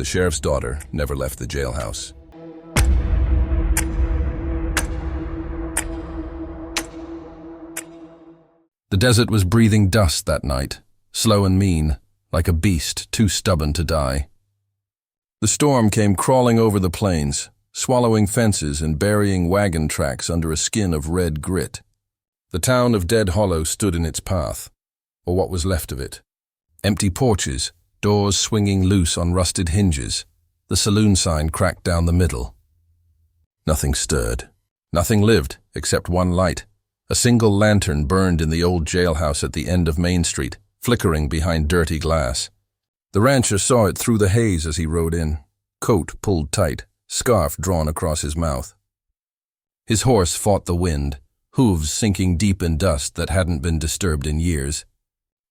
The sheriff's daughter never left the jailhouse. The desert was breathing dust that night, slow and mean, like a beast too stubborn to die. The storm came crawling over the plains, swallowing fences and burying wagon tracks under a skin of red grit. The town of Dead Hollow stood in its path, or what was left of it. Empty porches, doors swinging loose on rusted hinges, the saloon sign cracked down the middle. Nothing stirred. Nothing lived, except one light. A single lantern burned in the old jailhouse at the end of Main Street, flickering behind dirty glass. The rancher saw it through the haze as he rode in, coat pulled tight, scarf drawn across his mouth. His horse fought the wind, hooves sinking deep in dust that hadn't been disturbed in years.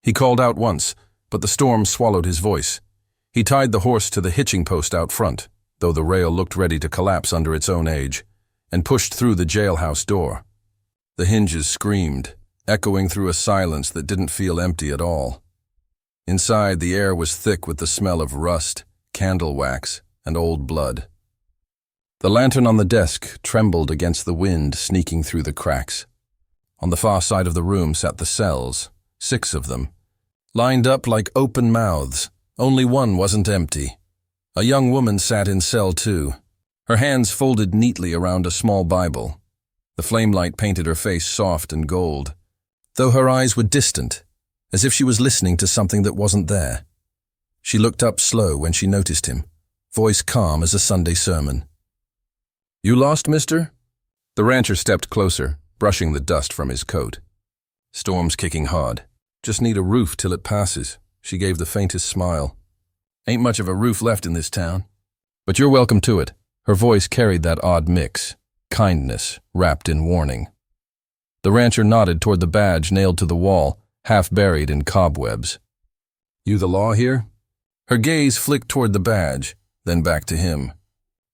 He called out once, but the storm swallowed his voice. He tied the horse to the hitching post out front, though the rail looked ready to collapse under its own age, and pushed through the jailhouse door. The hinges screamed, echoing through a silence that didn't feel empty at all. Inside, the air was thick with the smell of rust, candle wax, and old blood. The lantern on the desk trembled against the wind sneaking through the cracks. On the far side of the room sat the cells, 6 of them, lined up like open mouths. Only one wasn't empty. A young woman sat in cell 2, her hands folded neatly around a small Bible. The flame light painted her face soft and gold, though her eyes were distant, as if she was listening to something that wasn't there. She looked up slow when she noticed him, voice calm as a Sunday sermon. "You lost, mister?" The rancher stepped closer, brushing the dust from his coat. "Storm's kicking hard. Just need a roof till it passes." She gave the faintest smile. "Ain't much of a roof left in this town. But you're welcome to it." Her voice carried that odd mix, kindness wrapped in warning. The rancher nodded toward the badge nailed to the wall, half buried in cobwebs. "You the law here?" Her gaze flicked toward the badge, then back to him.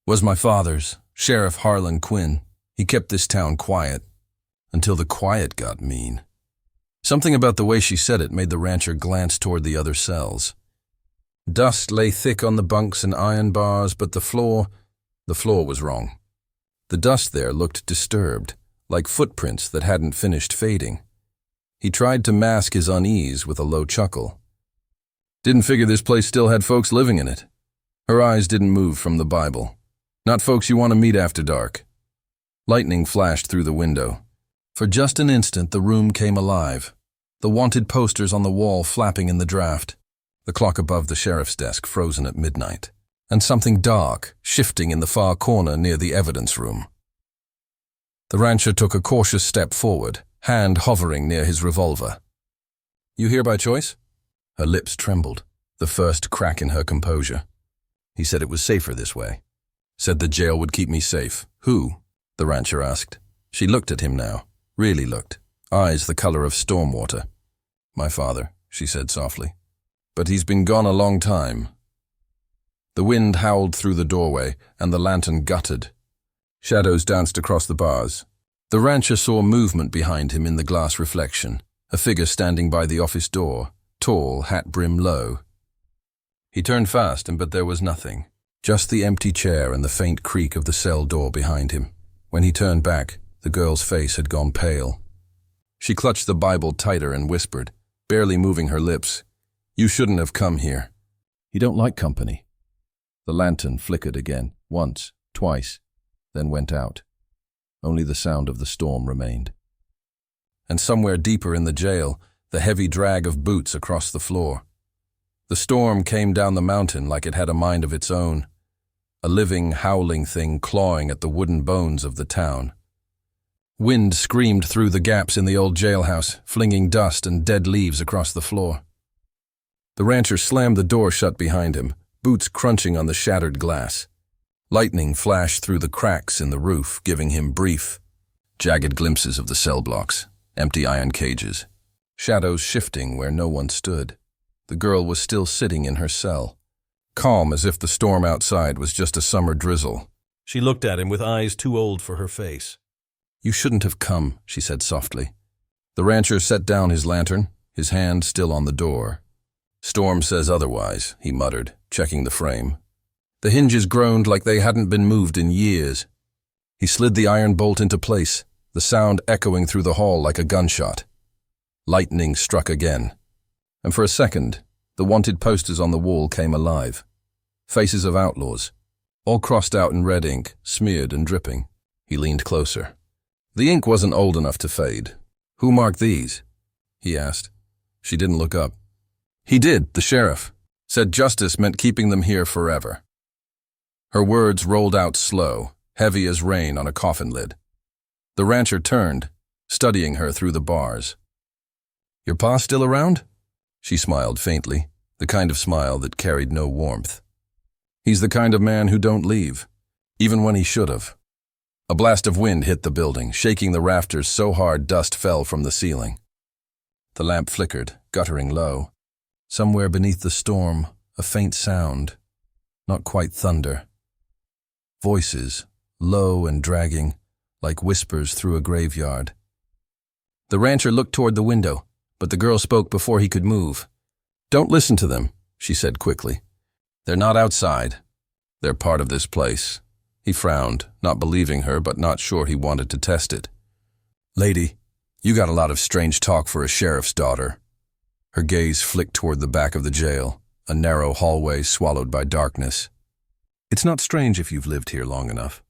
"Was my father's, Sheriff Harlan Quinn. He kept this town quiet, until the quiet got mean." Something about the way she said it made the rancher glance toward the other cells. Dust lay thick on the bunks and iron bars, but the floor was wrong. The dust there looked disturbed, like footprints that hadn't finished fading. He tried to mask his unease with a low chuckle. "Didn't figure this place still had folks living in it." Her eyes didn't move from the Bible. "Not folks you want to meet after dark." Lightning flashed through the window. For just an instant, the room came alive, the wanted posters on the wall flapping in the draft, the clock above the sheriff's desk frozen at midnight, and something dark shifting in the far corner near the evidence room. The rancher took a cautious step forward, hand hovering near his revolver. "You here by choice?" Her lips trembled, the first crack in her composure. "He said it was safer this way. Said the jail would keep me safe." "Who?" the rancher asked. She looked at him now, really looked, eyes the color of storm water. "My father," she said softly. "But he's been gone a long time." The wind howled through the doorway, and the lantern guttered. Shadows danced across the bars. The rancher saw movement behind him in the glass reflection, a figure standing by the office door, tall, hat brim low. He turned fast, but there was nothing, just the empty chair and the faint creak of the cell door behind him. When he turned back, the girl's face had gone pale. She clutched the Bible tighter and whispered, barely moving her lips, "You shouldn't have come here. You don't like company." The lantern flickered again, once, twice, then went out. Only the sound of the storm remained. And somewhere deeper in the jail, the heavy drag of boots across the floor. The storm came down the mountain like it had a mind of its own, a living, howling thing clawing at the wooden bones of the town. Wind screamed through the gaps in the old jailhouse, flinging dust and dead leaves across the floor. The rancher slammed the door shut behind him, boots crunching on the shattered glass. Lightning flashed through the cracks in the roof, giving him brief, jagged glimpses of the cell blocks, empty iron cages, shadows shifting where no one stood. The girl was still sitting in her cell, calm as if the storm outside was just a summer drizzle. She looked at him with eyes too old for her face. "You shouldn't have come," she said softly. The rancher set down his lantern, his hand still on the door. "Storm says otherwise," he muttered, checking the frame. The hinges groaned like they hadn't been moved in years. He slid the iron bolt into place, the sound echoing through the hall like a gunshot. Lightning struck again, and for a second, the wanted posters on the wall came alive. Faces of outlaws, all crossed out in red ink, smeared and dripping. He leaned closer. The ink wasn't old enough to fade. "Who marked these?" he asked. She didn't look up. "He did, the sheriff. Said justice meant keeping them here forever." Her words rolled out slow, heavy as rain on a coffin lid. The rancher turned, studying her through the bars. "Your pa still around?" She smiled faintly, the kind of smile that carried no warmth. "He's the kind of man who don't leave, even when he should have." A blast of wind hit the building, shaking the rafters so hard dust fell from the ceiling. The lamp flickered, guttering low. Somewhere beneath the storm, a faint sound, not quite thunder. Voices, low and dragging, like whispers through a graveyard. The rancher looked toward the window, but the girl spoke before he could move. "Don't listen to them," she said quickly. "They're not outside. They're part of this place." He frowned, not believing her but not sure he wanted to test it. "Lady, you got a lot of strange talk for a sheriff's daughter." Her gaze flicked toward the back of the jail, a narrow hallway swallowed by darkness. "It's not strange if you've lived here long enough.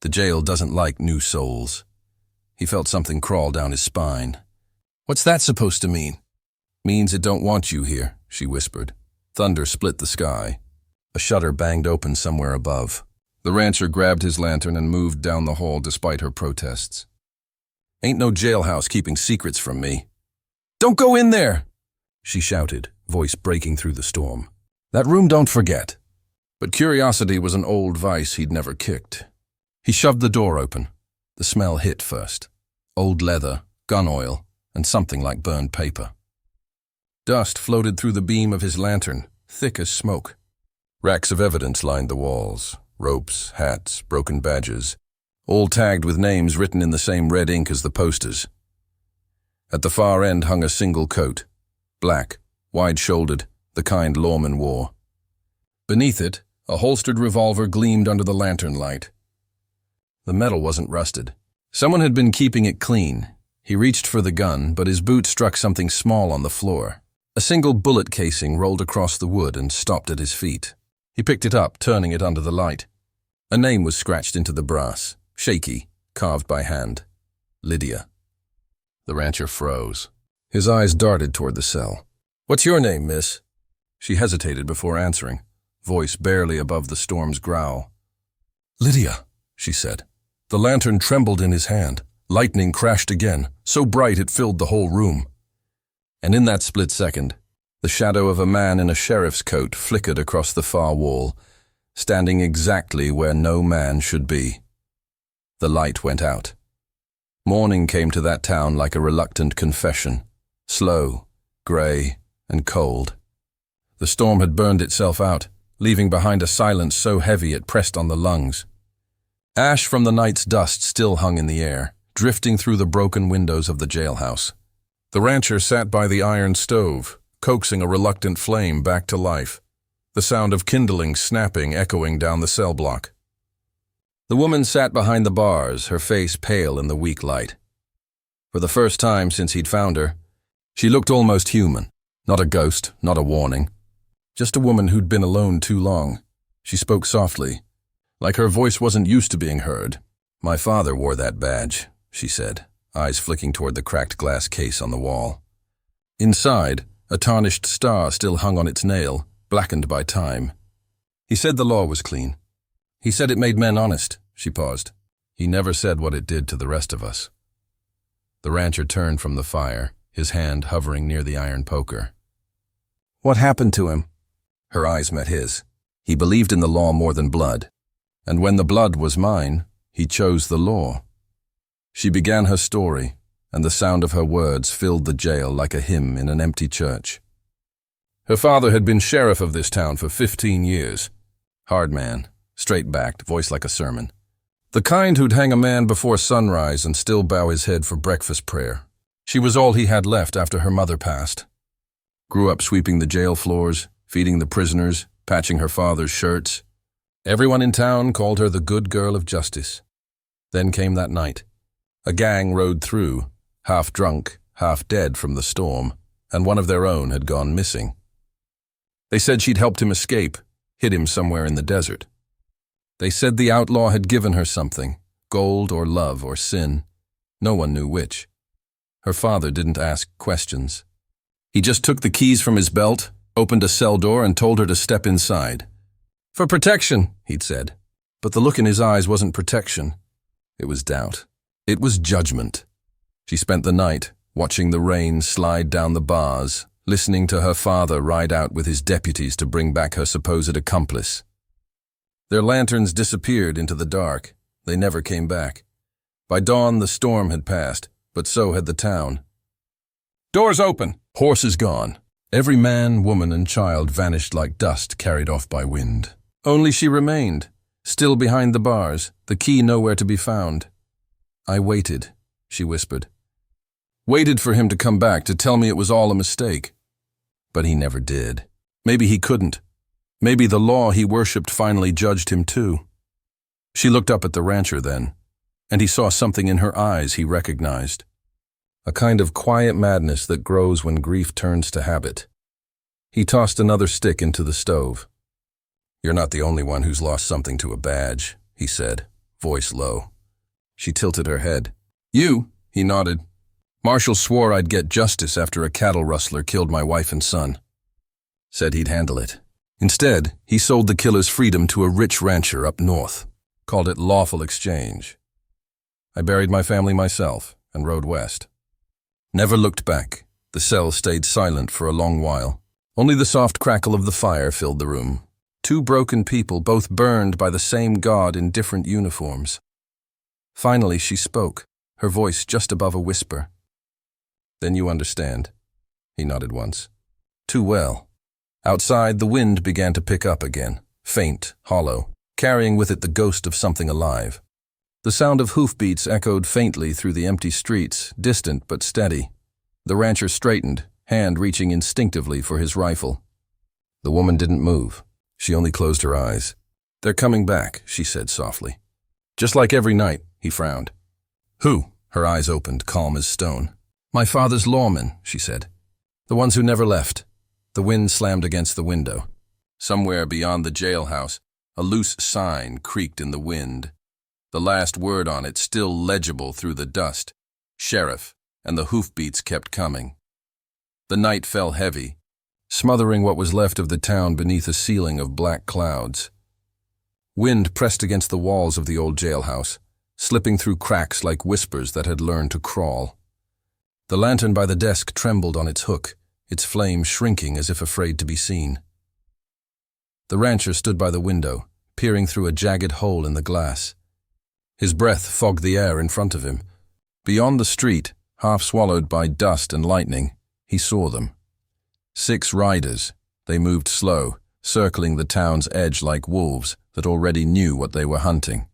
The jail doesn't like new souls." He felt something crawl down his spine. "What's that supposed to mean?" "Means it don't want you here," she whispered. Thunder split the sky. A shutter banged open somewhere above. The rancher grabbed his lantern and moved down the hall despite her protests. "Ain't no jailhouse keeping secrets from me." "Don't go in there!" she shouted, voice breaking through the storm. "That room don't forget." But curiosity was an old vice he'd never kicked. He shoved the door open. The smell hit first. Old leather, gun oil, and something like burned paper. Dust floated through the beam of his lantern, thick as smoke. Racks of evidence lined the walls. Ropes, hats, broken badges, all tagged with names written in the same red ink as the posters. At the far end hung a single coat, black, wide-shouldered, the kind lawmen wore. Beneath it, a holstered revolver gleamed under the lantern light. The metal wasn't rusted. Someone had been keeping it clean. He reached for the gun, but his boot struck something small on the floor. A single bullet casing rolled across the wood and stopped at his feet. He picked it up, turning it under the light. A name was scratched into the brass, shaky, carved by hand. Lydia. The rancher froze. His eyes darted toward the cell. "What's your name, miss?" She hesitated before answering, voice barely above the storm's growl. "Lydia," she said. The lantern trembled in his hand. Lightning crashed again, so bright it filled the whole room. And in that split second, the shadow of a man in a sheriff's coat flickered across the far wall, standing exactly where no man should be. The light went out. Morning came to that town like a reluctant confession, slow, gray, and cold. The storm had burned itself out, leaving behind a silence so heavy it pressed on the lungs. Ash from the night's dust still hung in the air, drifting through the broken windows of the jailhouse. The rancher sat by the iron stove, coaxing a reluctant flame back to life, the sound of kindling snapping echoing down the cell block. The woman sat behind the bars, her face pale in the weak light. For the first time since he'd found her, she looked almost human, not a ghost, not a warning. Just a woman who'd been alone too long. She spoke softly, like her voice wasn't used to being heard. "My father wore that badge," she said, eyes flicking toward the cracked glass case on the wall. Inside, a tarnished star still hung on its nail, blackened by time. "He said the law was clean. He said it made men honest." She paused. "He never said what it did to the rest of us." The rancher turned from the fire, his hand hovering near the iron poker. "What happened to him?" Her eyes met his. "He believed in the law more than blood. And when the blood was mine, he chose the law." She began her story, and the sound of her words filled the jail like a hymn in an empty church. Her father had been sheriff of this town for 15 years. Hard man, straight-backed, voice like a sermon. The kind who'd hang a man before sunrise and still bow his head for breakfast prayer. She was all he had left after her mother passed. Grew up sweeping the jail floors, feeding the prisoners, patching her father's shirts. Everyone in town called her the good girl of justice. Then came that night. A gang rode through, half drunk, half dead from the storm, and one of their own had gone missing. They said she'd helped him escape, hid him somewhere in the desert. They said the outlaw had given her something, gold or love or sin. No one knew which. Her father didn't ask questions. He just took the keys from his belt, opened a cell door, and told her to step inside. For protection, he'd said. But the look in his eyes wasn't protection. It was doubt. It was judgment. She spent the night, watching the rain slide down the bars, listening to her father ride out with his deputies to bring back her supposed accomplice. Their lanterns disappeared into the dark. They never came back. By dawn, the storm had passed, but so had the town. Doors open! Horses gone. Every man, woman, and child vanished like dust carried off by wind. Only she remained, still behind the bars, the key nowhere to be found. I waited, she whispered. Waited for him to come back to tell me it was all a mistake. But he never did. Maybe he couldn't. Maybe the law he worshipped finally judged him too. She looked up at the rancher then, and he saw something in her eyes he recognized. A kind of quiet madness that grows when grief turns to habit. He tossed another stick into the stove. You're not the only one who's lost something to a badge, he said, voice low. She tilted her head. You? He nodded. Marshall swore I'd get justice after a cattle rustler killed my wife and son. Said he'd handle it. Instead, he sold the killer's freedom to a rich rancher up north. Called it lawful exchange. I buried my family myself and rode west. Never looked back. The cell stayed silent for a long while. Only the soft crackle of the fire filled the room. Two broken people, both burned by the same God in different uniforms. Finally, she spoke, her voice just above a whisper. Then you understand. He nodded once. Too well. Outside, the wind began to pick up again, faint, hollow, carrying with it the ghost of something alive. The sound of hoofbeats echoed faintly through the empty streets, distant but steady. The rancher straightened, hand reaching instinctively for his rifle. The woman didn't move. She only closed her eyes. They're coming back, she said softly. Just like every night, he frowned. Who? Her eyes opened, calm as stone. My father's lawmen, she said. The ones who never left. The wind slammed against the window. Somewhere beyond the jailhouse, a loose sign creaked in the wind. The last word on it still legible through the dust. Sheriff, and the hoofbeats kept coming. The night fell heavy, smothering what was left of the town beneath a ceiling of black clouds. Wind pressed against the walls of the old jailhouse, slipping through cracks like whispers that had learned to crawl. The lantern by the desk trembled on its hook, its flame shrinking as if afraid to be seen. The rancher stood by the window, peering through a jagged hole in the glass. His breath fogged the air in front of him. Beyond the street, half swallowed by dust and lightning, he saw them. 6 riders. They moved slow, circling the town's edge like wolves that already knew what they were hunting.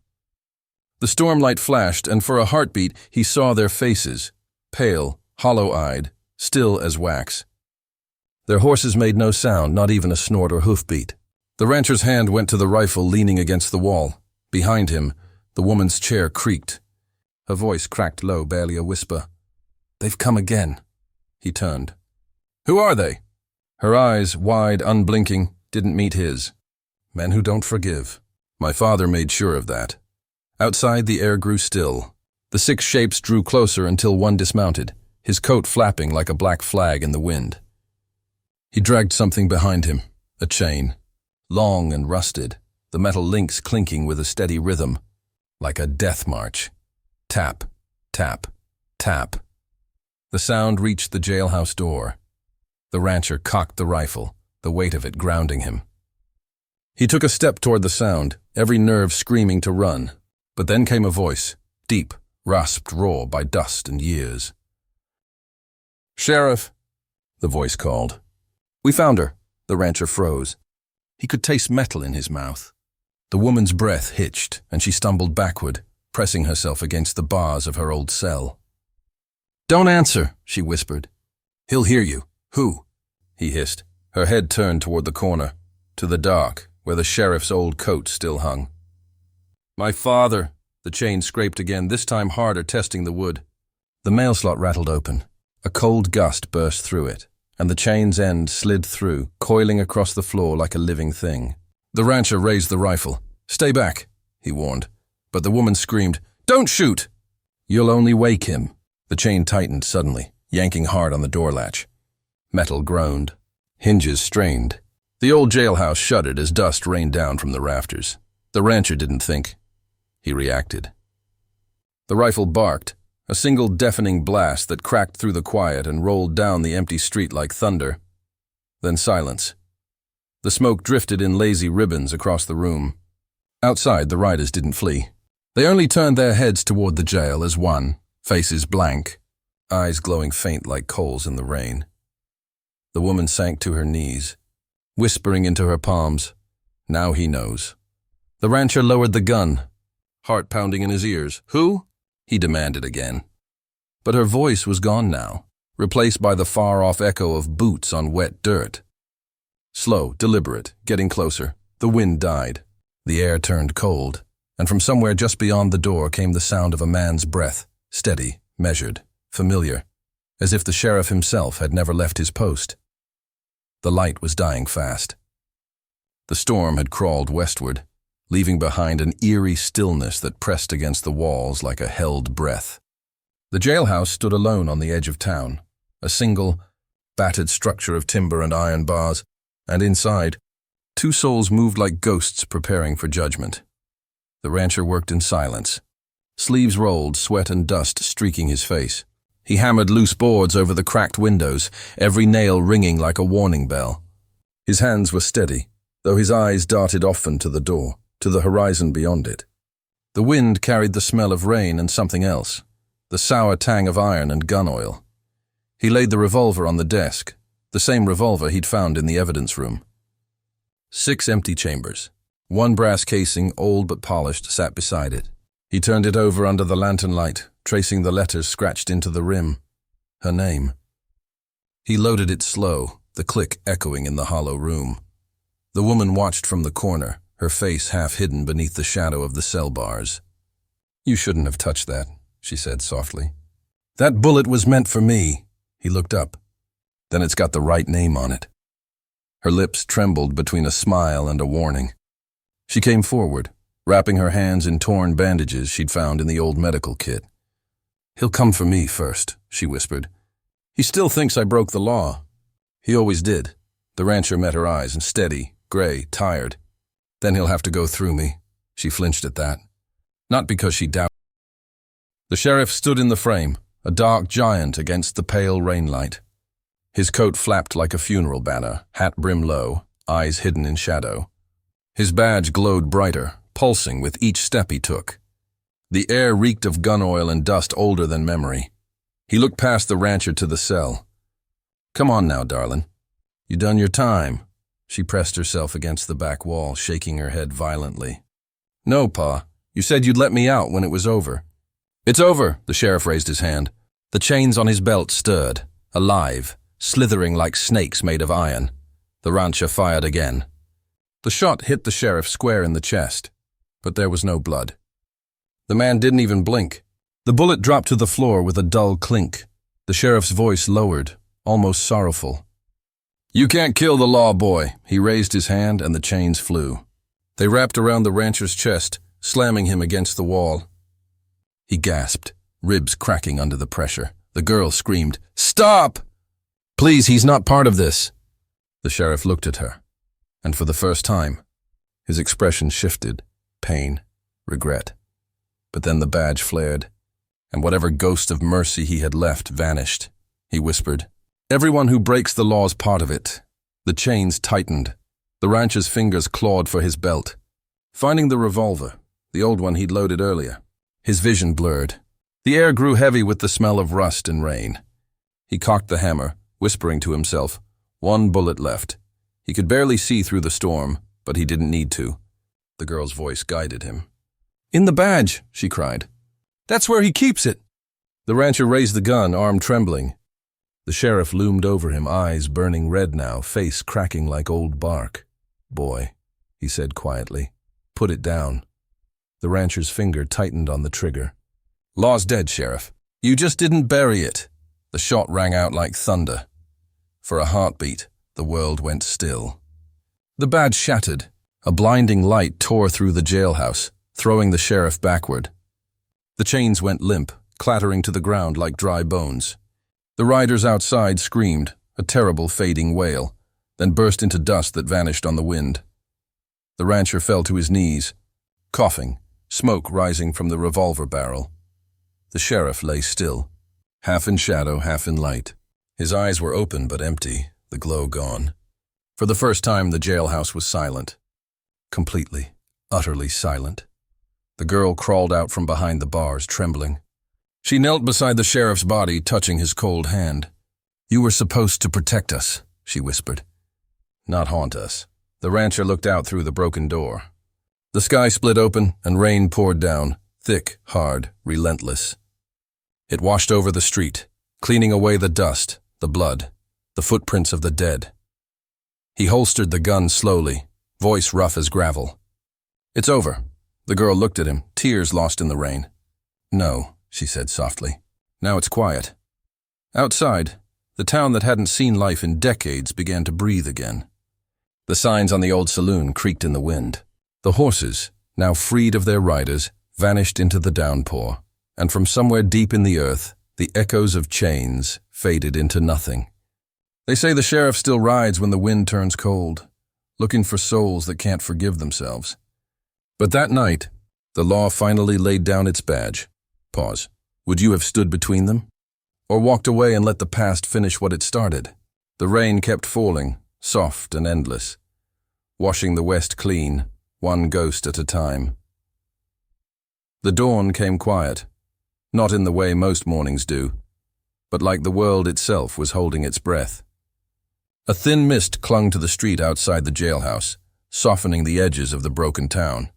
The stormlight flashed, and for a heartbeat he saw their faces, pale, hollow-eyed, still as wax. Their horses made no sound, not even a snort or hoofbeat. The rancher's hand went to the rifle leaning against the wall. Behind him, the woman's chair creaked. Her voice cracked low, barely a whisper. They've come again. He turned. Who are they? Her eyes, wide, unblinking, didn't meet his. Men who don't forgive. My father made sure of that. Outside, the air grew still. The 6 shapes drew closer until one dismounted, his coat flapping like a black flag in the wind. He dragged something behind him, a chain, long and rusted, the metal links clinking with a steady rhythm, like a death march. Tap, tap, tap. The sound reached the jailhouse door. The rancher cocked the rifle, the weight of it grounding him. He took a step toward the sound, every nerve screaming to run. But then came a voice, deep, rasped raw by dust and years. Sheriff, the voice called. We found her. The rancher froze. He could taste metal in his mouth. The woman's breath hitched, and she stumbled backward, pressing herself against the bars of her old cell. Don't answer, she whispered. He'll hear you. Who? He hissed. Her head turned toward the corner. to the dark, where the sheriff's old coat still hung. "My father!" The chain scraped again, this time harder, testing the wood. The mail slot rattled open. A cold gust burst through it, and the chain's end slid through, coiling across the floor like a living thing. The rancher raised the rifle. "Stay back," he warned. But the woman screamed, "Don't shoot!" "You'll only wake him." The chain tightened suddenly, yanking hard on the door latch. Metal groaned. Hinges strained. The old jailhouse shuddered as dust rained down from the rafters. The rancher didn't think. He reacted. The rifle barked, a single deafening blast that cracked through the quiet and rolled down the empty street like thunder. Then silence. The smoke drifted in lazy ribbons across the room. Outside, the riders didn't flee. They only turned their heads toward the jail as one, faces blank, eyes glowing faint like coals in the rain. The woman sank to her knees, whispering into her palms, "Now he knows." The rancher lowered the gun, heart pounding in his ears. "Who?" he demanded again. But her voice was gone now, replaced by the far-off echo of boots on wet dirt. Slow, deliberate, getting closer. The wind died. The air turned cold, and from somewhere just beyond the door came the sound of a man's breath, steady, measured, familiar, as if the sheriff himself had never left his post. The light was dying fast. The storm had crawled westward, leaving behind an eerie stillness that pressed against the walls like a held breath. The jailhouse stood alone on the edge of town, a single, battered structure of timber and iron bars, and inside, two souls moved like ghosts preparing for judgment. The rancher worked in silence. Sleeves rolled, sweat and dust streaking his face. He hammered loose boards over the cracked windows, every nail ringing like a warning bell. His hands were steady, though his eyes darted often to the door, to the horizon beyond it. The wind carried the smell of rain and something else, the sour tang of iron and gun oil. He laid the revolver on the desk, the same revolver he'd found in the evidence room. 6 empty chambers. One brass casing, old but polished, sat beside it. He turned it over under the lantern light, tracing the letters scratched into the rim. Her name. He loaded it slow, the click echoing in the hollow room. The woman watched from the corner, her face half hidden beneath the shadow of the cell bars. "You shouldn't have touched that," she said softly. "That bullet was meant for me." He looked up. "Then it's got the right name on it." Her lips trembled between a smile and a warning. She came forward, wrapping her hands in torn bandages she'd found in the old medical kit. "He'll come for me first," she whispered. "He still thinks I broke the law." "He always did." The rancher met her eyes, and steady, gray, tired. "Then he'll have to go through me." She flinched at that. Not because she doubted. The sheriff stood in the frame, a dark giant against the pale rainlight. His coat flapped like a funeral banner, hat brim low, eyes hidden in shadow. His badge glowed brighter, pulsing with each step he took. The air reeked of gun oil and dust older than memory. He looked past the rancher to the cell. "Come on now, darling. You done your time." She pressed herself against the back wall, shaking her head violently. "No, Pa. You said you'd let me out when it was over." "It's over," the sheriff raised his hand. The chains on his belt stirred, alive, slithering like snakes made of iron. The rancher fired again. The shot hit the sheriff square in the chest, but there was no blood. The man didn't even blink. The bullet dropped to the floor with a dull clink. The sheriff's voice lowered, almost sorrowful. "You can't kill the law, boy." He raised his hand and the chains flew. They wrapped around the rancher's chest, slamming him against the wall. He gasped, ribs cracking under the pressure. The girl screamed, "Stop! Please, he's not part of this." The sheriff looked at her, and for the first time, his expression shifted, pain, regret. But then the badge flared, and whatever ghost of mercy he had left vanished. He whispered, "Everyone who breaks the law's part of it." The chains tightened. The rancher's fingers clawed for his belt. Finding the revolver, the old one he'd loaded earlier, his vision blurred. The air grew heavy with the smell of rust and rain. He cocked the hammer, whispering to himself, one bullet left. He could barely see through the storm, but he didn't need to. The girl's voice guided him. "In the badge," she cried. "That's where he keeps it." The rancher raised the gun, arm trembling. The sheriff loomed over him, eyes burning red now, face cracking like old bark. "Boy," he said quietly. "Put it down." The rancher's finger tightened on the trigger. "Law's dead, Sheriff. You just didn't bury it." The shot rang out like thunder. For a heartbeat, the world went still. The badge shattered. A blinding light tore through the jailhouse, throwing the sheriff backward. The chains went limp, clattering to the ground like dry bones. The riders outside screamed, a terrible fading wail, then burst into dust that vanished on the wind. The rancher fell to his knees, coughing, smoke rising from the revolver barrel. The sheriff lay still, half in shadow, half in light. His eyes were open but empty, the glow gone. For the first time, the jailhouse was silent. Completely, utterly silent. The girl crawled out from behind the bars, trembling. She knelt beside the sheriff's body, touching his cold hand. "You were supposed to protect us," she whispered. "Not haunt us." The rancher looked out through the broken door. The sky split open and rain poured down, thick, hard, relentless. It washed over the street, cleaning away the dust, the blood, the footprints of the dead. He holstered the gun slowly, voice rough as gravel. "It's over." The girl looked at him, tears lost in the rain. "No," she said softly. "Now it's quiet." Outside, the town that hadn't seen life in decades began to breathe again. The signs on the old saloon creaked in the wind. The horses, now freed of their riders, vanished into the downpour, and from somewhere deep in the earth, the echoes of chains faded into nothing. They say the sheriff still rides when the wind turns cold, looking for souls that can't forgive themselves. But that night, the law finally laid down its badge. Pause. Would you have stood between them? Or walked away and let the past finish what it started? The rain kept falling, soft and endless, washing the west clean, one ghost at a time. The dawn came quiet, not in the way most mornings do, but like the world itself was holding its breath. A thin mist clung to the street outside the jailhouse, softening the edges of the broken town.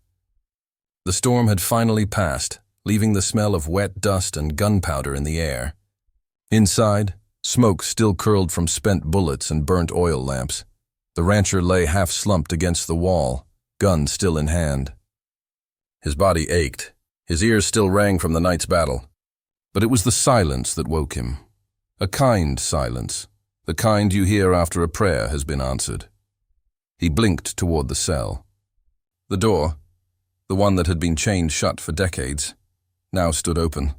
The storm had finally passed, leaving the smell of wet dust and gunpowder in the air. Inside, smoke still curled from spent bullets and burnt oil lamps. The rancher lay half-slumped against the wall, gun still in hand. His body ached. His ears still rang from the night's battle. But it was the silence that woke him. A kind silence, the kind you hear after a prayer has been answered. He blinked toward the cell. The door, the one that had been chained shut for decades, now stood open.